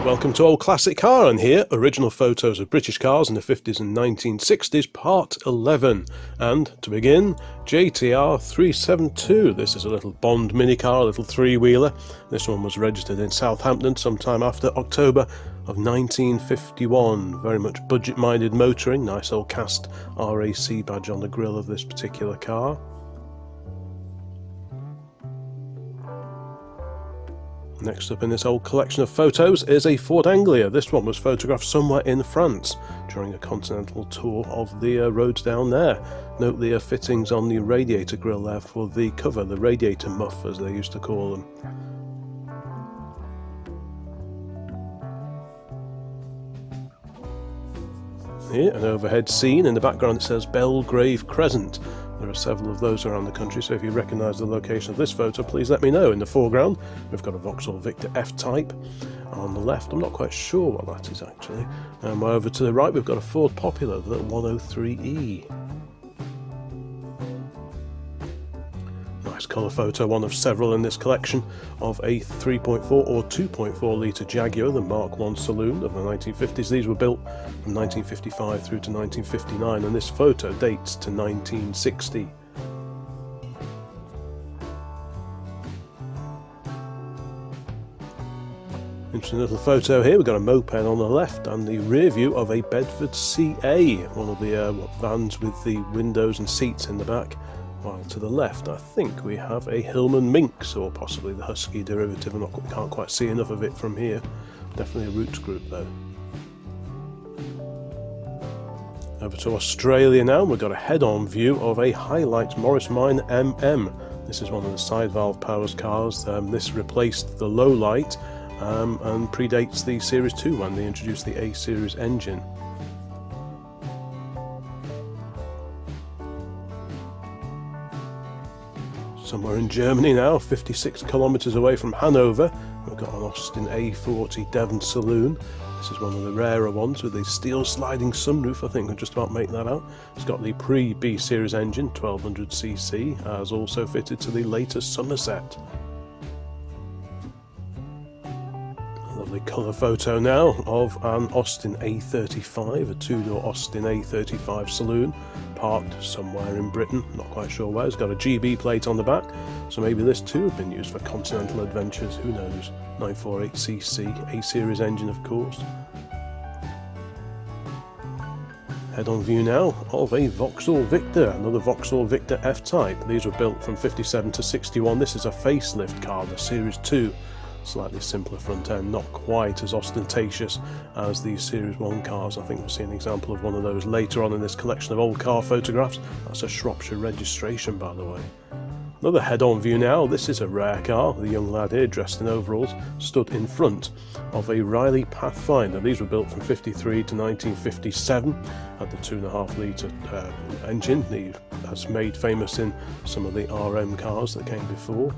Welcome to Old Classic Car, and here, original photos of British cars in the 50s and 1960s, part 11. And, to begin, JTR 372. This is a little Bond Minicar, a little three-wheeler. This one was registered in Southampton sometime after October of 1951. Very much budget-minded motoring, nice old cast RAC badge on the grille of this particular car. Next up in this old collection of photos is a Ford Anglia. This one was photographed somewhere in France during a continental tour of the roads down there. Note the fittings on the radiator grille there for the cover, the radiator muff as they used to call them. Here, an overhead scene. In the background it says Belgrave Crescent. There are several of those around the country, so if you recognise the location of this photo, please let me know. In the foreground, we've got a Vauxhall Victor F-Type. On the left, I'm not quite sure what that is actually. And over to the right, we've got a Ford Popular, the 103E. Nice colour photo, one of several in this collection, of a 3.4 or 2.4 litre Jaguar, the Mk1 saloon of the 1950s. These were built from 1955 through to 1959, and this photo dates to 1960. Interesting little photo here. We've got a moped on the left and the rear view of a Bedford CA, one of the vans with the windows and seats in the back. While to the left, I think we have a Hillman Minx, or possibly the Husky derivative. Can't quite see enough of it from here. Definitely a roots group though. Over to Australia now. We've got a head-on view of a Highlight Morris Minor MM. This is one of the side valve powers cars. This replaced the low light and predates the Series 2 when they introduced the A Series engine. Somewhere in Germany now, 56 kilometres away from Hanover, we've got an Austin A40 Devon saloon. This is one of the rarer ones with the steel sliding sunroof. I think I can just about make that out. It's got the pre-B series engine, 1200cc, as also fitted to the latest Somerset. Lovely colour photo now of an Austin A35, a two-door Austin A35 saloon, parked somewhere in Britain, not quite sure where. It's got a GB plate on the back, so maybe this too has been used for continental adventures, who knows. 948cc, A-series engine of course. Head-on view now of a Vauxhall Victor, another Vauxhall Victor F-Type. These were built from 57 to 61. This is a facelift car, the Series 2. Slightly simpler front end, not quite as ostentatious as these Series 1 cars. I think we'll see an example of one of those later on in this collection of old car photographs. That's a Shropshire registration, by the way. Another head-on view now. This is a rare car. The young lad here, dressed in overalls, stood in front of a Riley Pathfinder. These were built from 53 to 1957. Had the 2.5 litre engine. That's made famous in some of the RM cars that came before.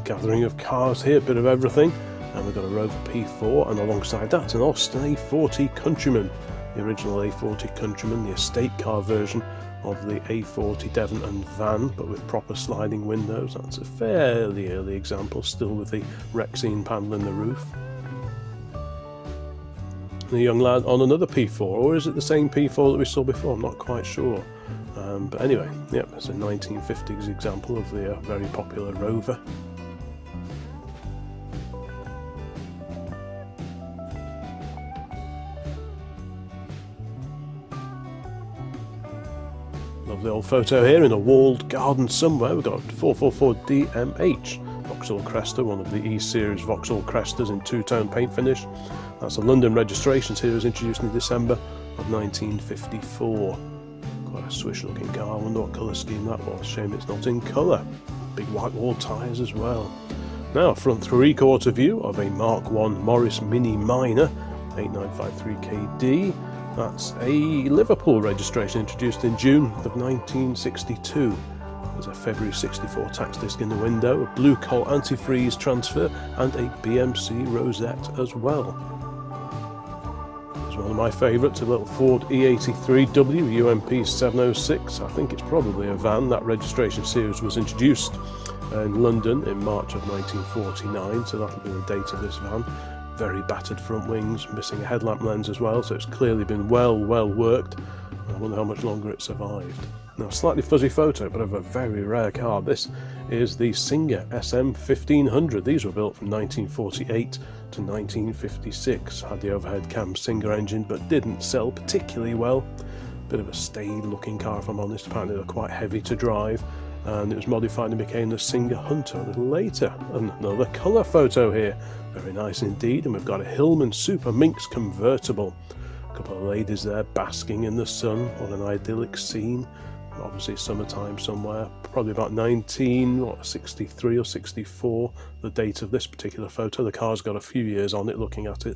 Gathering of cars here, bit of everything, and we've got a Rover P4, and alongside that an Austin A40 Countryman, the original A40 Countryman, the estate car version of the A40 Devon and van, but with proper sliding windows. That's a fairly early example, still with the Rexine panel in the roof. The young lad on another P4, or is it the same P4 that we saw before? I'm not quite sure. But anyway, yep, it's a 1950s example of the very popular Rover. Lovely old photo here in a walled garden somewhere. We've got 444 DMH Vauxhall Cresta, one of the E-Series Vauxhall Crestas in two-tone paint finish. That's a London registration. Here, was introduced in December of 1954. Quite a swish looking car. I wonder what colour scheme that was. Shame it's not in colour. Big white wall tyres as well. Now, front three-quarter view of a Mk1 Morris Mini Minor 8953KD. That's a Liverpool registration, introduced in June of 1962. There's a February 64 tax disc in the window, a blue coal antifreeze transfer, and a BMC rosette as well. There's one of my favourites, a little Ford E83W UMP 706. I think it's probably a van. That registration series was introduced in London in March of 1949, so that'll be the date of this van. Very battered front wings, missing a headlamp lens as well, so it's clearly been well worked. I wonder how much longer it survived. Now, a slightly fuzzy photo, but of a very rare car. This is the Singer SM 1500. These were built from 1948 to 1956. Had the overhead cam Singer engine, but didn't sell particularly well. Bit of a staid looking car, if I'm honest. Apparently they're quite heavy to drive, and it was modified and became the Singer Hunter a little later. Another colour photo here. Very nice indeed, and we've got a Hillman Minx convertible. A couple of ladies there basking in the sun. What an idyllic scene. Obviously summertime somewhere, probably about 1963 or 64, the date of this particular photo. The car's got a few years on it looking at it.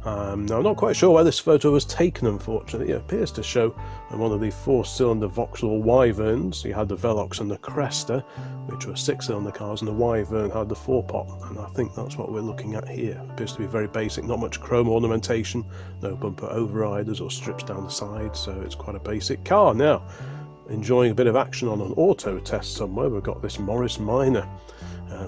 Now I'm not quite sure where this photo was taken, unfortunately. It appears to show one of the 4-cylinder Vauxhall Wyverns. You had the Velox and the Cresta, which were 6-cylinder cars, and the Wyvern had the 4-pot, and I think that's what we're looking at here. It appears to be very basic, not much chrome ornamentation, no bumper overriders or strips down the side, so it's quite a basic car. Now, enjoying a bit of action on an auto test somewhere, we've got this Morris Minor.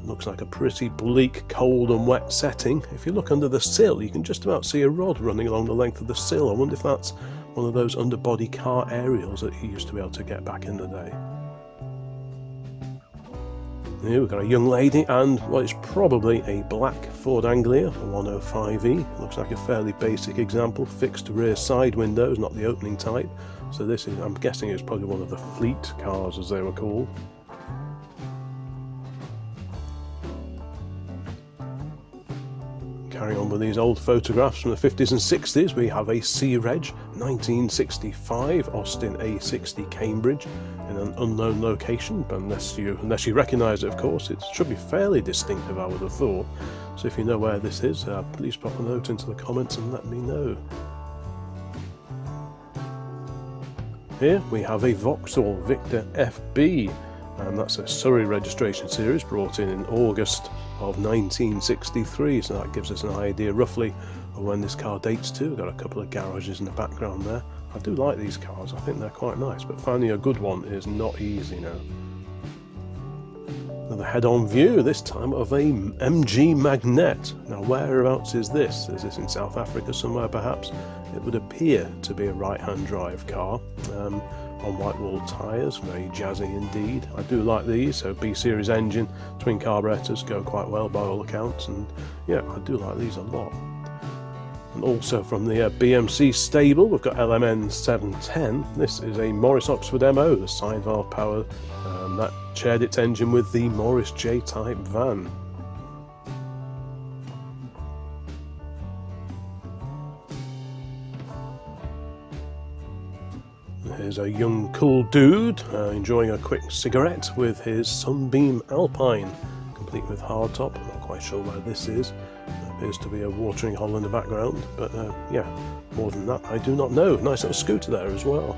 Looks like a pretty bleak, cold and wet setting. If you look under the sill, you can just about see a rod running along the length of the sill. I wonder if that's one of those underbody car aerials that you used to be able to get back in the day. Here we've got a young lady and what is probably a black Ford Anglia 105E. Looks like a fairly basic example. Fixed rear side windows, not the opening type. So this is, I'm guessing it's probably one of the fleet cars as they were called. Carrying on with these old photographs from the 50s and 60s, we have a C-Reg 1965 Austin A60 Cambridge in an unknown location, but unless you recognise it, of course, it should be fairly distinctive, I would have thought. So if you know where this is, please pop a note into the comments and let me know. Here we have a Vauxhall Victor FB, and that's a Surrey registration series brought in August of 1963, so that gives us an idea roughly of when this car dates to. We've got a couple of garages in the background there. I do like these cars, I think they're quite nice, but finding a good one is not easy now. Another head-on view, this time of a MG Magnet. Now whereabouts is this? Is this in South Africa somewhere perhaps? It would appear to be a right-hand drive car. On white wall tyres, very jazzy indeed. I do like these, so B-series engine, twin carburetors go quite well by all accounts, and yeah, I do like these a lot. And also from the BMC stable, we've got LMN 710. This is a Morris Oxford MO, the side valve power that shared its engine with the Morris J-type van. Here's a young cool dude enjoying a quick cigarette with his Sunbeam Alpine, complete with hardtop. I'm not quite sure where this is. There appears to be a watering hole in the background, but yeah, more than that I do not know. Nice little scooter there as well.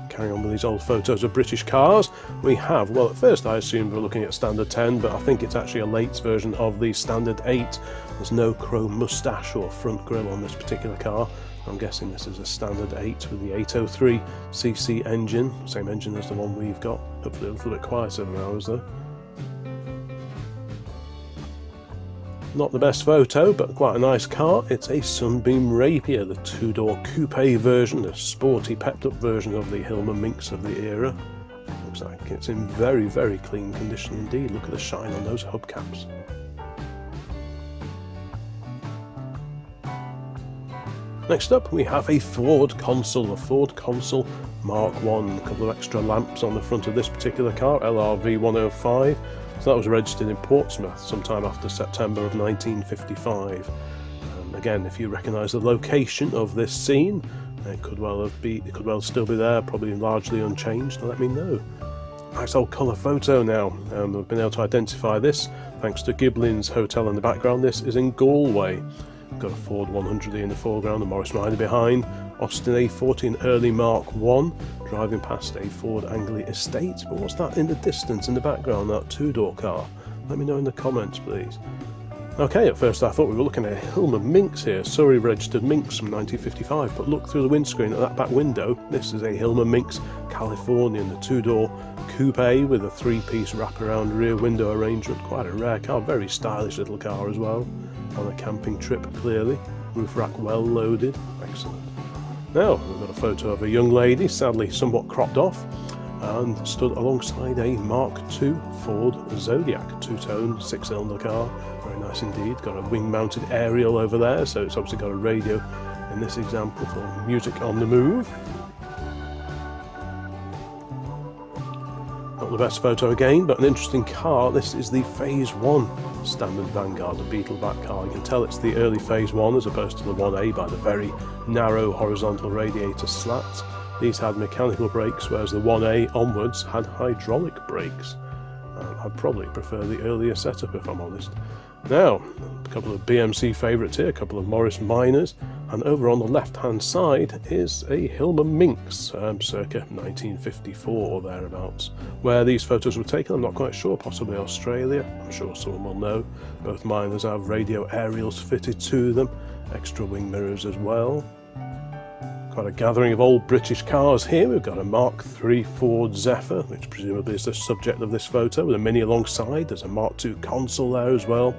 Carrying on with these old photos of British cars, we have, well at first I assumed we were looking at Standard 10, but I think it's actually a late version of the Standard 8. There's no chrome moustache or front grille on this particular car. I'm guessing this is a Standard 8 with the 803cc engine, same engine as the one we've got. Hopefully a little bit quieter than ours though. Not the best photo, but quite a nice car. It's a Sunbeam Rapier, the 2-door coupe version, a sporty pepped up version of the Hillman Minx of the era. Looks like it's in very clean condition indeed. Look at the shine on those hubcaps. Next up we have a Ford Consul, Mk1. A couple of extra lamps on the front of this particular car, LRV 105. So that was registered in Portsmouth sometime after September of 1955. Again, if you recognise the location of this scene, it could well still be there, probably largely unchanged. Let me know. Nice old colour photo now. We've been able to identify this thanks to Giblin's Hotel in the background. This is in Galway. We've got a Ford 100 in the foreground, the Morris Minor behind, Austin A40 and early Mk1, driving past a Ford Anglia estate. But what's that in the distance in the background, that 2-door car? Let me know in the comments, please. Okay, at first I thought we were looking at a Hillman Minx here, Surrey registered Minx from 1955, but look through the windscreen at that back window. This is a Hillman Minx Californian, the two-door coupe with a three-piece wraparound rear window arrangement. Quite a rare car, very stylish little car as well. On a camping trip, clearly. Roof rack well loaded, excellent. Now, we've got a photo of a young lady, sadly somewhat cropped off, and stood alongside a Mark II Ford Zodiac, two-tone, six-cylinder car. Very nice indeed. Got a wing-mounted aerial over there, so it's obviously got a radio in this example for music on the move. Not the best photo again, but an interesting car. This is the Phase 1 standard Vanguard, the Beetleback car. You can tell it's the early Phase 1 as opposed to the 1A by the very narrow horizontal radiator slats. These had mechanical brakes, whereas the 1A onwards had hydraulic brakes. I'd probably prefer the earlier setup if I'm honest. Now, a couple of BMC favourites here, a couple of Morris Minors, and over on the left hand side is a Hillman Minx, circa 1954 or thereabouts. Where these photos were taken, I'm not quite sure, possibly Australia, I'm sure someone will know. Both Minors have radio aerials fitted to them, extra wing mirrors as well. Quite a gathering of old British cars here. We've got a Mark III Ford Zephyr, which presumably is the subject of this photo, with a Mini alongside. There's a Mark II console there as well.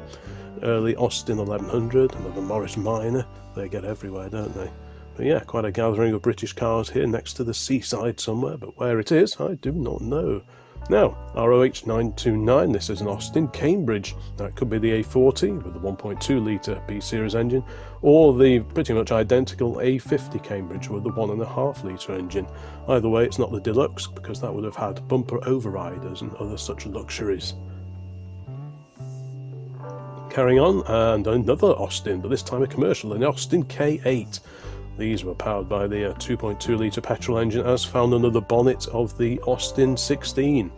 Early Austin 1100, another Morris Minor. They get everywhere, don't they? But yeah, quite a gathering of British cars here next to the seaside somewhere, but where it is, I do not know. Now, ROH 929, this is an Austin Cambridge. Now, it could be the A40 with the 1.2 litre B-Series engine, or the pretty much identical A50 Cambridge with the 1.5 litre engine. Either way, it's not the Deluxe, because that would have had bumper overriders and other such luxuries. Carrying on, and another Austin, but this time a commercial, an Austin K8. These were powered by the 2.2 litre petrol engine as found under the bonnet of the Austin 16.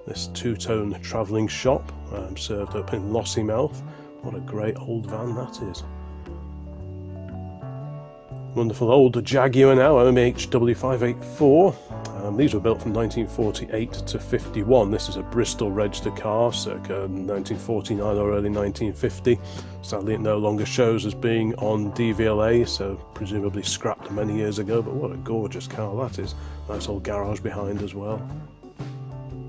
This two-tone travelling shop served up in Lossiemouth. What a great old van that is. Wonderful old Jaguar now, MHW584. These were built from 1948 to 51. This is a Bristol registered car, circa 1949 or early 1950. Sadly, it no longer shows as being on DVLA, so presumably scrapped many years ago, but what a gorgeous car that is. Nice old garage behind as well.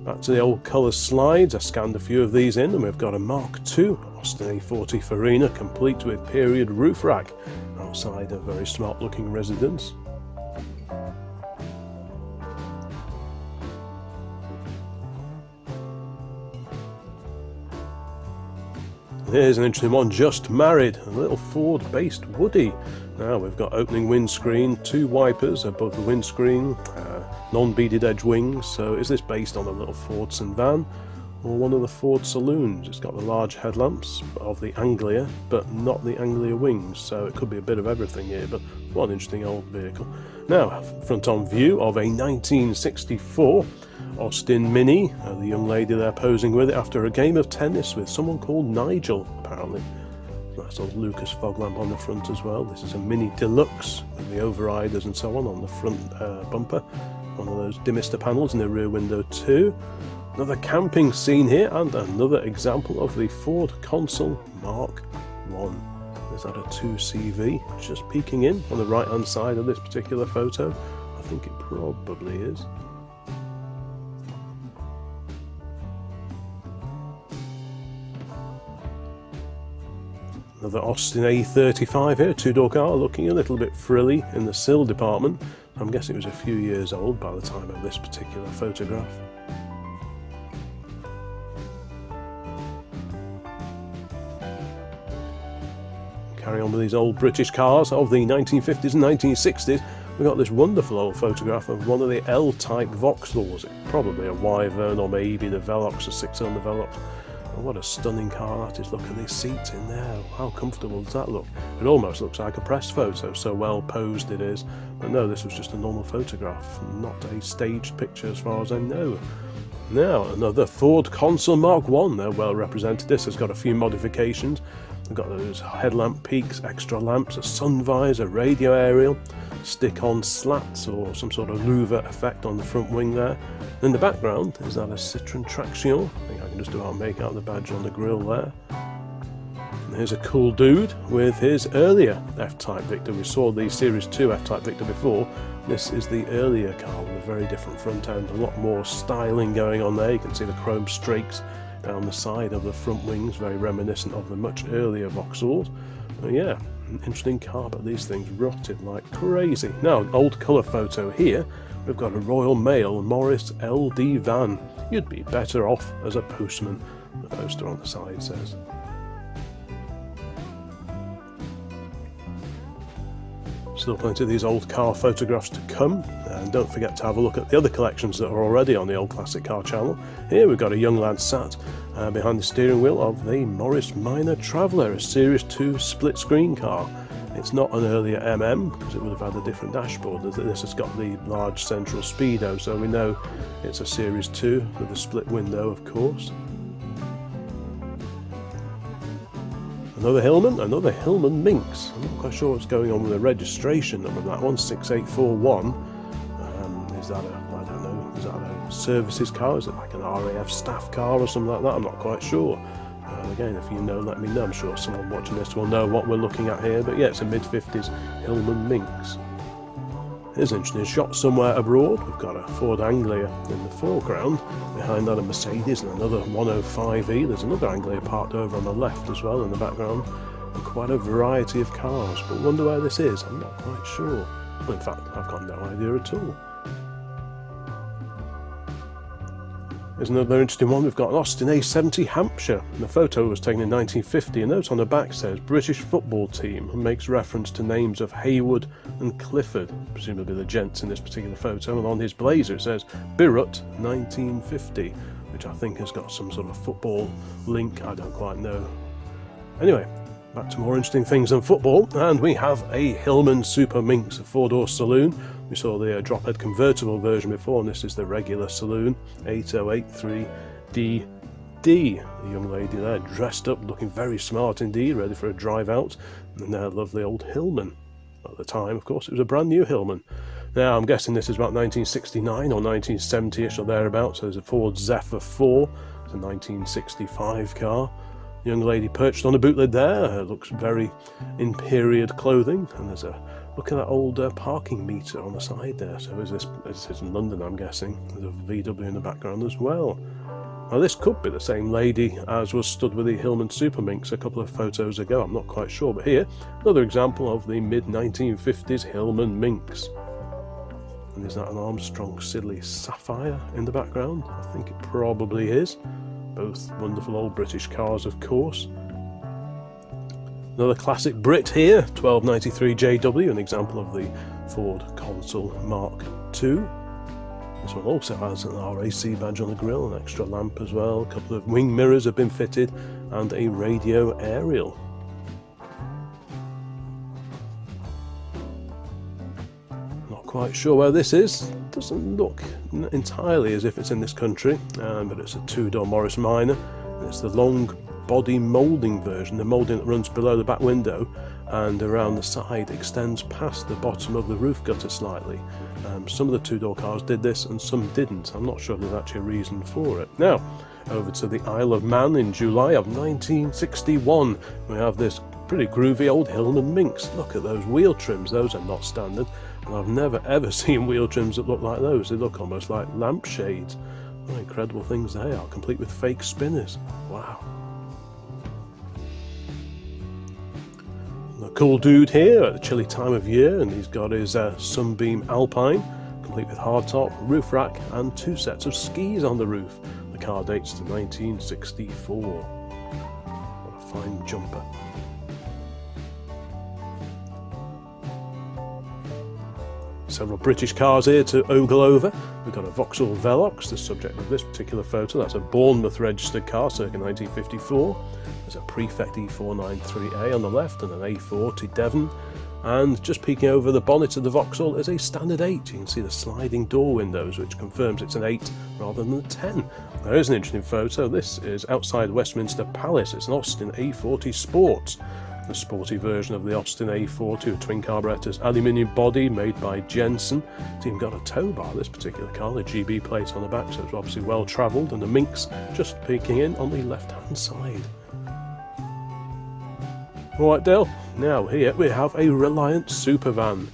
Back to the old colour slides. I scanned a few of these in, and we've got a Mark II Austin A40 Farina, complete with period roof rack, outside a very smart looking residence. Here's an interesting one, just married, a little Ford based Woody. Now we've got opening windscreen, two wipers above the windscreen, non-beaded edge wings. So is this based on a little Fordson van or one of the Ford saloons? It's got the large headlamps of the Anglia, but not the Anglia wings, so it could be a bit of everything here, but what an interesting old vehicle. Now, front on view of a 1964 Austin Mini, the young lady there posing with it after a game of tennis with someone called Nigel, apparently. Nice old Lucas fog lamp on the front as well. This is a Mini Deluxe with the overriders and so on the front bumper. One of those demister panels in the rear window too. Another camping scene here, and another example of the Ford Consul Mark I. Is that a 2CV? Just peeking in on the right hand side of this particular photo. I think it probably is. Another Austin A35 here, two-door car, looking a little bit frilly in the sill department. I'm guessing it was a few years old by the time of this particular photograph. Carry on with these old British cars of the 1950s and 1960s. We've got this wonderful old photograph of one of the L-type Vauxhalls, probably a Wyvern or maybe the Velox, a six-cylinder Velox. And what a stunning car that is. Look at these seats in there. How comfortable does that look? It almost looks like a press photo, so well posed it is. But no, this was just a normal photograph, not a staged picture as far as I know. Now, another Ford Consul Mark I. They're well represented. This has got a few modifications. We've got those headlamp peaks, extra lamps, a sun visor, radio aerial, stick-on slats or some sort of louver effect on the front wing there. In the background, is that a Citroen Traction? I think I can just about make out the badge on the grille there. Here's a cool dude with his earlier F-Type Victor. We saw the Series 2 F-Type Victor before. This is the earlier car with a very different front end, a lot more styling going on there. You can see the chrome streaks down the side of the front wings, very reminiscent of the much earlier Vauxhalls. Yeah, an interesting car, but these things rotted like crazy. Now, an old colour photo here. We've got a Royal Mail Morris LD van. You'd be better off as a postman, the poster on the side says. Still plenty of these old car photographs to come, and don't forget to have a look at the other collections that are already on the Old Classic Car channel. Here we've got a young lad sat behind the steering wheel of the Morris Minor Traveller, a Series 2 split screen car. It's not an earlier MM because it would have had a different dashboard. This has got the large central speedo, so we know it's a Series 2 with a split window, of course. Another Hillman Minx. I'm not quite sure what's going on with the registration number of that one, 6841. Is that I don't know, is that a services car? Is it like an RAF staff car or something like that? I'm not quite sure. Again, if you know, let me know. I'm sure someone watching this will know what we're looking at here, but yeah, it's a mid-50s Hillman Minx. Here's an interesting shot somewhere abroad. We've got a Ford Anglia in the foreground, behind that a Mercedes and another 105e. There's another Anglia parked over on the left as well in the background, and quite a variety of cars, but wonder where this is. I'm not quite sure. Well, in fact, I've got no idea at all. Here's another interesting one. We've got an Austin A70 Hampshire. The photo was taken in 1950. A note on the back says British football team and makes reference to names of Haywood and Clifford, presumably the gents in this particular photo. And on his blazer it says Birut 1950, which I think has got some sort of football link. I don't quite know. Anyway, back to more interesting things than football, and we have a Hillman Super Minx, a four-door saloon. We saw the drop-head convertible version before, and this is the regular saloon, 8083DD. The young lady there, dressed up, looking very smart indeed, ready for a drive out, and their lovely old Hillman. At the time, of course, it was a brand new Hillman. Now, I'm guessing this is about 1969 or 1970-ish or thereabouts. So there's a Ford Zephyr 4, it's a 1965 car. The young lady perched on a boot lid there, looks very in period clothing, and there's a look at that old parking meter on the side there. So is this in London, I'm guessing. There's a VW in the background as well. Now this could be the same lady as was stood with the Hillman Super Minx a couple of photos ago, I'm not quite sure, but here, another example of the mid-1950s Hillman Minx. And is that an Armstrong Siddeley Sapphire in the background? I think it probably is. Both wonderful old British cars, of course. Another classic Brit here, 1293 JW, an example of the Ford Consul Mark II. This one also has an RAC badge on the grille, an extra lamp as well, a couple of wing mirrors have been fitted, and a radio aerial. Not quite sure where this is. Doesn't look entirely as if it's in this country, but it's a two-door Morris Minor. It's the long body moulding version, the moulding that runs below the back window and around the side extends past the bottom of the roof gutter slightly. Some of the two-door cars did this and some didn't. I'm not sure there's actually a reason for it. Now, over to the Isle of Man in July of 1961. We have this pretty groovy old Hillman Minx. Look at those wheel trims, those are not standard. And I've never ever seen wheel trims that look like those. They look almost like lampshades. What incredible things they are, complete with fake spinners. Wow. A cool dude here at a chilly time of year, and he's got his Sunbeam Alpine, complete with hardtop, roof rack, and two sets of skis on the roof. The car dates to 1964. What a fine jumper. Several British cars here to ogle over. We've got a Vauxhall Velox, the subject of this particular photo. That's a Bournemouth registered car, circa 1954. There's a Prefect E493A on the left and an A40 Devon. And just peeking over the bonnet of the Vauxhall is a standard 8. You can see the sliding door windows, which confirms it's an 8 rather than a 10. There is an interesting photo. This is outside Westminster Palace. It's an Austin A40 Sport. The sporty version of the Austin A40 with twin carburetors, aluminium body made by Jensen. It's even got a tow bar, this particular car, the GB plate on the back, so it's obviously well travelled, and the Minx just peeking in on the left hand side. Alright Dale, now here we have a Reliant Supervan.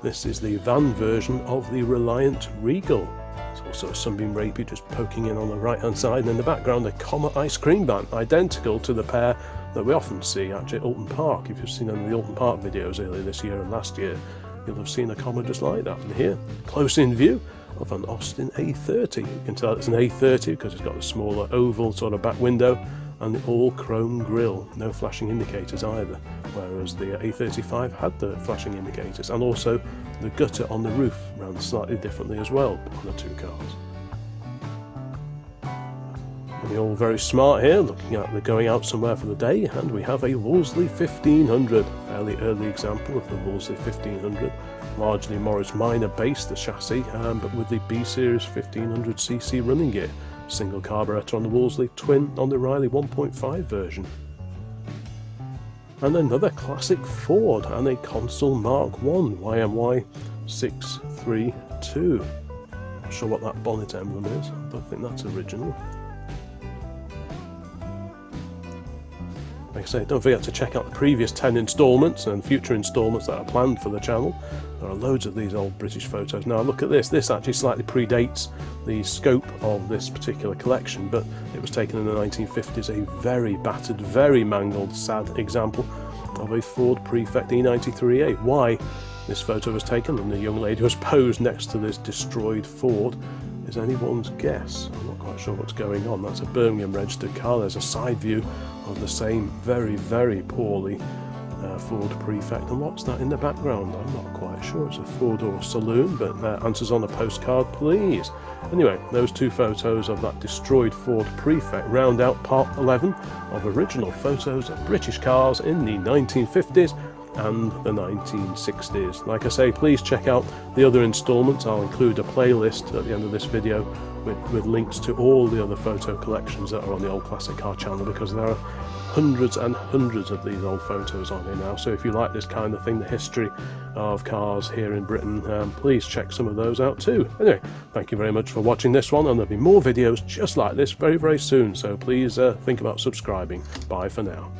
This is the van version of the Reliant Regal. It's also a Sunbeam Rapey just poking in on the right hand side, and in the background a Comet ice cream van, identical to the pair that we often see actually at Alton Park. If you've seen any of the Alton Park videos earlier this year and last year, you'll have seen a Comet just like that. And here, close in view of an Austin A30. You can tell it's an A30 because it's got a smaller oval sort of back window and the all chrome grille, no flashing indicators either, whereas the A35 had the flashing indicators, and also the gutter on the roof ran slightly differently as well on the two cars. And they're all very smart here, looking at they're going out somewhere for the day, and we have a Wolseley 1500, fairly early example of the Wolseley 1500, largely Morris Minor based the chassis, but with the B Series 1500cc running gear. Single carburetor on the Wolseley, twin on the Riley 1.5 version. And another classic Ford and a Consul Mark 1 YMY 632. Not sure what that bonnet emblem is, I don't think that's original. Like I say, don't forget to check out the previous 10 instalments and future instalments that are planned for the channel. There are loads of these old British photos. Now look at this, this actually slightly predates the scope of this particular collection, but it was taken in the 1950s, a very battered, very mangled, sad example of a Ford Prefect E83W. Why this photo was taken and the young lady was posed next to this destroyed Ford is anyone's guess. I'm not quite sure what's going on. That's a Birmingham registered car. There's a side view of the same very, very poorly Ford Prefect. And what's that in the background? I'm not quite sure. It's a four-door saloon, but answers on a postcard, please. Anyway, those two photos of that destroyed Ford Prefect round out part 11 of original photos of British cars in the 1950s and the 1960s. Like I say, please check out the other instalments. I'll include a playlist at the end of this video with links to all the other photo collections that are on the Old Classic Car channel, because there are hundreds and hundreds of these old photos on here now. So if you like this kind of thing, the history of cars here in Britain, please check some of those out too. Anyway, thank you very much for watching this one, and there'll be more videos just like this very, very soon, so please think about subscribing. Bye for now.